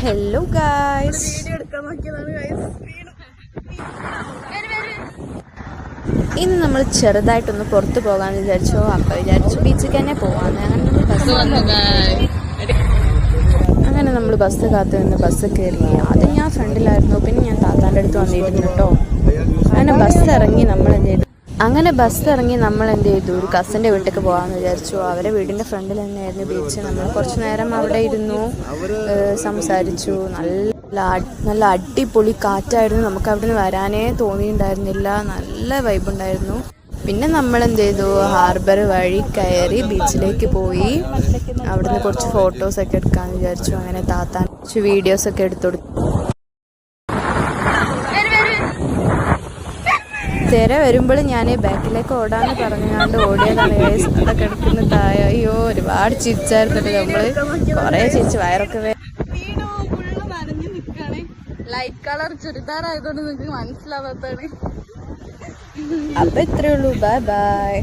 Hello guys, ഇന്ന് നമ്മൾ ചെറുതായിട്ടൊന്ന് പുറത്തു പോകാന്ന് വിചാരിച്ചു. അപ്പൊ വിചാരിച്ചു ബീച്ചിൽ തന്നെ പോവാന്ന്. അങ്ങനെ നമ്മൾ ബസ് കാത്തു നിന്ന് ബസ് കയറി. ആദ്യം ഞാൻ ഫ്രണ്ടിലായിരുന്നു, പിന്നെ ഞാൻ താത്താൻ്റെ അടുത്ത് വന്നിരുന്നു കേട്ടോ. അങ്ങനെ ബസ് ഇറങ്ങി നമ്മൾ എന്ത് ചെയ്തു, ഒരു കസിൻ്റെ വീട്ടിലേക്ക് പോകാമെന്ന് വിചാരിച്ചു. അവരെ വീടിൻ്റെ ഫ്രണ്ടിൽ തന്നെയായിരുന്നു ബീച്ച്. നമ്മൾ കുറച്ച് നേരം അവിടെ ഇരുന്നു, സംസാരിച്ചു. നല്ല അടിപൊളി കാറ്റായിരുന്നു. നമുക്ക് അവിടെ നിന്ന് വരാനേ തോന്നിയിട്ടുണ്ടായിരുന്നില്ല. നല്ല വൈബുണ്ടായിരുന്നു. പിന്നെ നമ്മൾ എന്ത് ചെയ്തു, ഹാർബർ വഴി കയറി ബീച്ചിലേക്ക് പോയി. അവിടുന്ന് കുറച്ച് ഫോട്ടോസൊക്കെ എടുക്കാമെന്ന് വിചാരിച്ചു. അങ്ങനെ താത്താൻ കുറച്ച് വീഡിയോസൊക്കെ എടുത്തു. തിര വരുമ്പോൾ ഞാൻ ബാക്കിലേക്ക് ഓടാന്ന് പറഞ്ഞുകൊണ്ട് ഓടിയതാണ്. അതൊക്കെ എടുക്കുന്ന തായ. അയ്യോ, ഒരുപാട് ചിരിച്ചായിരുന്നു നമ്മൾ. കുറേ ചിരിച്ച് വയറൊക്കെ ലൈറ്റ് കളർ ചുരിദാറായതുകൊണ്ട് നിങ്ങൾക്ക് മനസ്സിലാവാത്താണ്. അപ്പൊ ഇത്രേ ഉള്ളൂ. Bye bye.